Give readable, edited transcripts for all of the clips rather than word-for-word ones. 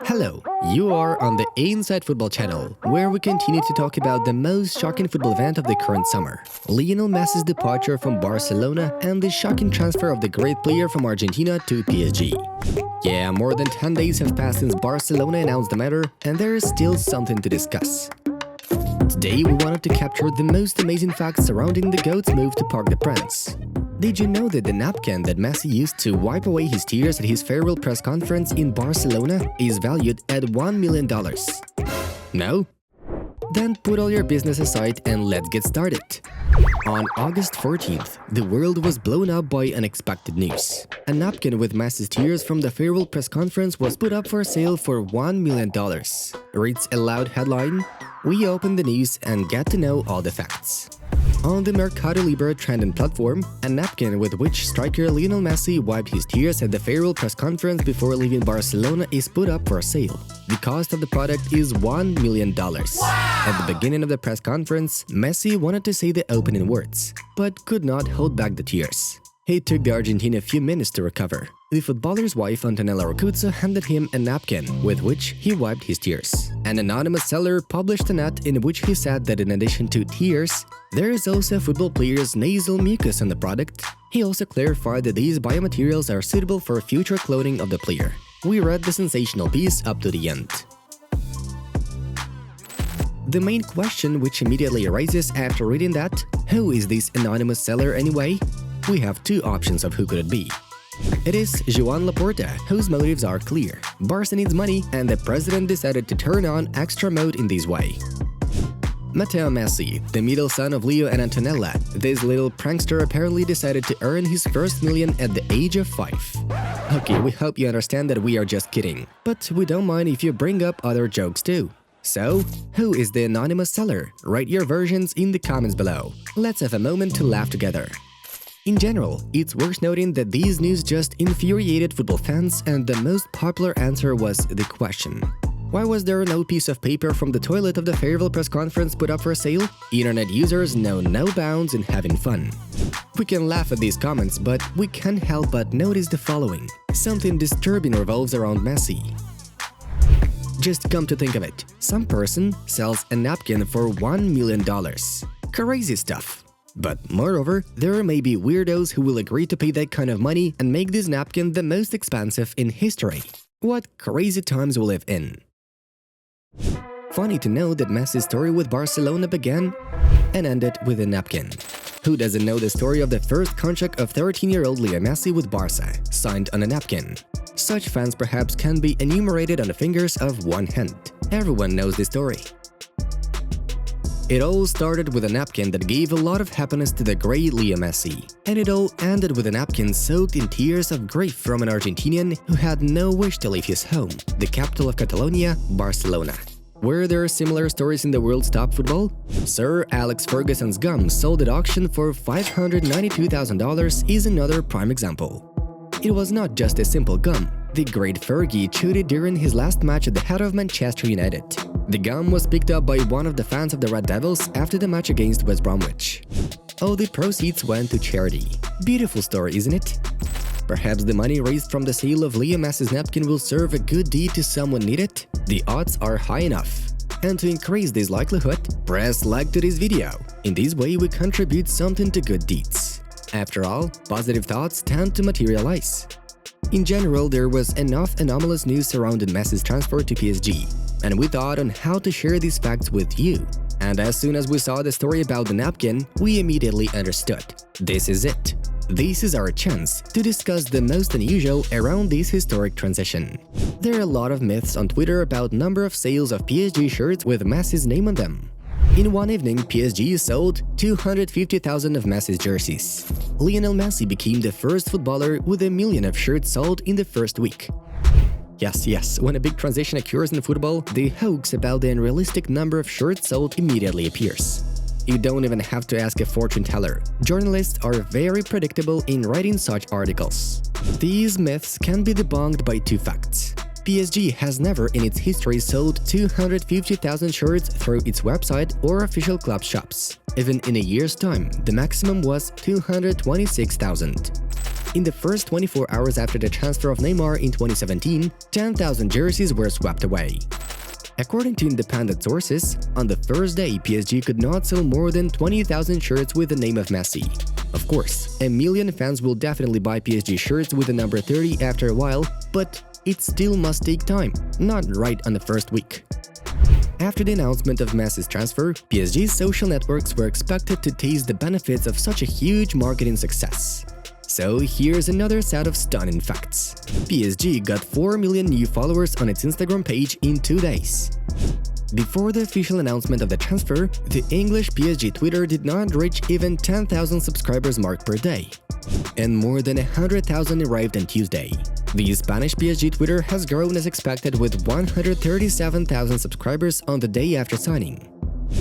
Hello, you are on the Inside Football channel, where we continue to talk about the most shocking football event of the current summer. Lionel Messi's departure from Barcelona and the shocking transfer of the great player from Argentina to PSG. Yeah, more than 10 days have passed since Barcelona announced the matter, and there is still something to discuss. Today we wanted to capture the most amazing facts surrounding the GOAT's move to Parc de France. Did you know that the napkin that Messi used to wipe away his tears at his farewell press conference in Barcelona is valued at $1 million? No? Then put all your business aside and let's get started. On August 14th, the world was blown up by unexpected news. A napkin with Messi's tears from the farewell press conference was put up for sale for $1 million. Reads a loud headline. We open the news and get to know all the facts. On the Mercado Libre trending platform, a napkin with which striker Lionel Messi wiped his tears at the farewell press conference before leaving Barcelona is put up for sale. The cost of the product is $1 million. Wow! At the beginning of the press conference, Messi wanted to say the opening words, but could not hold back the tears. It took the Argentina a few minutes to recover. The footballer's wife, Antonella Rocuzzo, handed him a napkin with which he wiped his tears. An anonymous seller published an ad in which he said that in addition to tears, there is also a football player's nasal mucus on the product. He also clarified that these biomaterials are suitable for future clothing of the player. We read the sensational piece up to the end. The main question which immediately arises after reading that, who is this anonymous seller anyway? We have two options of who could it be. It is Joan Laporta, whose motives are clear. Barca needs money and the president decided to turn on extra mode in this way. Matteo Messi, the middle son of Leo and Antonella, this little prankster apparently decided to earn his first million at the age of 5. Okay, we hope you understand that we are just kidding, but we don't mind if you bring up other jokes too. So, who is the anonymous seller? Write your versions in the comments below. Let's have a moment to laugh together. In general, it's worth noting that these news just infuriated football fans, and the most popular answer was the question: why was there no piece of paper from the toilet of the farewell press conference put up for sale? Internet users know no bounds in having fun. We can laugh at these comments, but we can't help but notice the following. Something disturbing revolves around Messi. Just come to think of it, some person sells a napkin for $1 million. Crazy stuff. But moreover, there may be weirdos who will agree to pay that kind of money and make this napkin the most expensive in history. What crazy times we live in. Funny to know that Messi's story with Barcelona began and ended with a napkin. Who doesn't know the story of the first contract of 13-year-old Lionel Messi with Barca, signed on a napkin? Such fans perhaps can be enumerated on the fingers of one hand. Everyone knows the story. It all started with a napkin that gave a lot of happiness to the great Leo Messi. And it all ended with a napkin soaked in tears of grief from an Argentinian who had no wish to leave his home, the capital of Catalonia, Barcelona. Were there similar stories in the world's top football? Sir Alex Ferguson's gum sold at auction for $592,000 is another prime example. It was not just a simple gum. The great Fergie chewed it during his last match at the head of Manchester United. The gum was picked up by one of the fans of the Red Devils after the match against West Bromwich. All the proceeds went to charity. Beautiful story, isn't it? Perhaps the money raised from the sale of Lionel Messi's napkin will serve a good deed to someone needed? The odds are high enough. And to increase this likelihood, press like to this video. In this way we contribute something to good deeds. After all, positive thoughts tend to materialize. In general, there was enough anomalous news surrounding Messi's transfer to PSG, and we thought on how to share these facts with you. And as soon as we saw the story about the napkin, we immediately understood. This is it. This is our chance to discuss the most unusual around this historic transition. There are a lot of myths on Twitter about number of sales of PSG shirts with Messi's name on them. In one evening, PSG sold 250,000 of Messi's jerseys. Lionel Messi became the first footballer with 1 million of shirts sold in the first week. Yes, when a big transition occurs in football, the hoax about the unrealistic number of shirts sold immediately appears. You don't even have to ask a fortune teller. Journalists are very predictable in writing such articles. These myths can be debunked by two facts. PSG has never in its history sold 250,000 shirts through its website or official club shops. Even in a year's time, the maximum was 226,000. in the first 24 hours after the transfer of Neymar in 2017, 10,000 jerseys were swept away. According to independent sources, on the first day, PSG could not sell more than 20,000 shirts with the name of Messi. Of course, a million fans will definitely buy PSG shirts with the number 30 after a while, but it still must take time, not right on the first week. After the announcement of Messi's transfer, PSG's social networks were expected to taste the benefits of such a huge marketing success. So here's another set of stunning facts. PSG got 4 million new followers on its Instagram page in 2 days. Before the official announcement of the transfer, the English PSG Twitter did not reach even 10,000 subscribers mark per day. And more than 100,000 arrived on Tuesday. The Spanish PSG Twitter has grown as expected with 137,000 subscribers on the day after signing.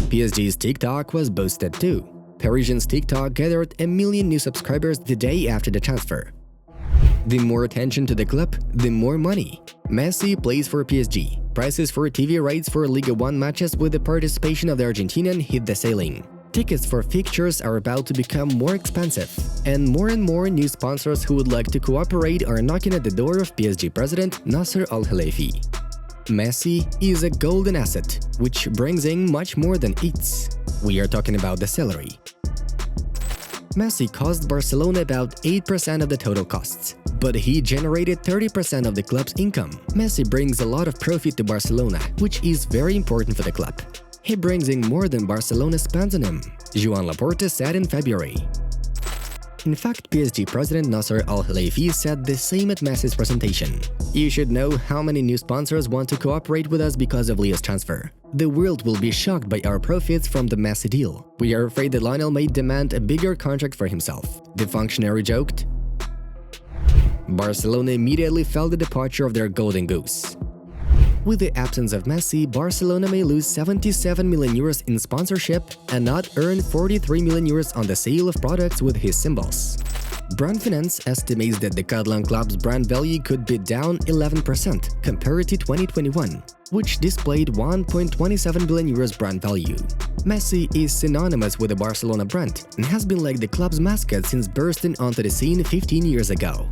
PSG's TikTok was boosted too. Parisian's TikTok gathered 1 million new subscribers the day after the transfer. The more attention to the club, the more money. Messi plays for PSG. Prices for TV rights for Liga 1 matches with the participation of the Argentinian hit the ceiling. Tickets for fixtures are about to become more expensive, and more new sponsors who would like to cooperate are knocking at the door of PSG president Nasser Al-Khelaifi. Messi is a golden asset, which brings in much more than eats. We are talking about the salary. Messi cost Barcelona about 8% of the total costs, but he generated 30% of the club's income. Messi brings a lot of profit to Barcelona, which is very important for the club. He brings in more than Barcelona spends on him, Joan Laporta said in February. In fact, PSG president Nasser Al-Khelaifi said the same at Messi's presentation. You should know how many new sponsors want to cooperate with us because of Leo's transfer. The world will be shocked by our profits from the Messi deal. We are afraid that Lionel may demand a bigger contract for himself, the functionary joked. Barcelona immediately felt the departure of their golden goose. With the absence of Messi, Barcelona may lose 77 million euros in sponsorship and not earn 43 million euros on the sale of products with his symbols. Brand Finance estimates that the Catalan club's brand value could be down 11% compared to 2021, which displayed 1.27 billion euros brand value. Messi is synonymous with the Barcelona brand and has been like the club's mascot since bursting onto the scene 15 years ago.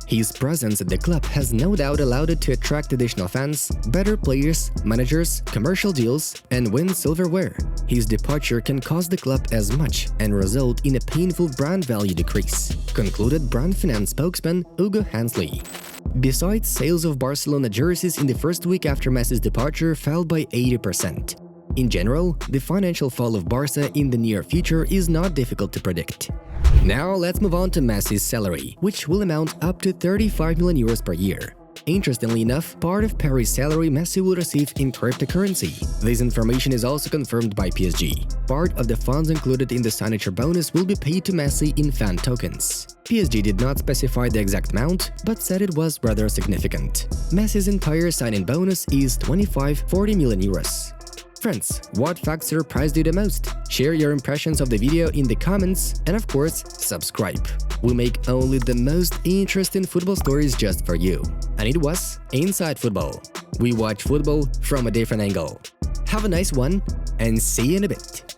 His presence at the club has no doubt allowed it to attract additional fans, better players, managers, commercial deals, and win silverware. His departure can cost the club as much and result in a painful brand value decrease, concluded Brand Finance spokesman Hugo Hansley. Besides, sales of Barcelona jerseys in the first week after Messi's departure fell by 80%. In general, the financial fall of Barca in the near future is not difficult to predict. Now let's move on to Messi's salary, which will amount up to 35 million euros per year. Interestingly enough, part of Paris' salary Messi will receive in cryptocurrency. This information is also confirmed by PSG. Part of the funds included in the signature bonus will be paid to Messi in fan tokens. PSG did not specify the exact amount, but said it was rather significant. Messi's entire signing bonus is 25-40 million euros. Friends, what facts surprised you the most? Share your impressions of the video in the comments and of course, subscribe. We make only the most interesting football stories just for you. And it was Inside Football. We watch football from a different angle. Have a nice one and see you in a bit.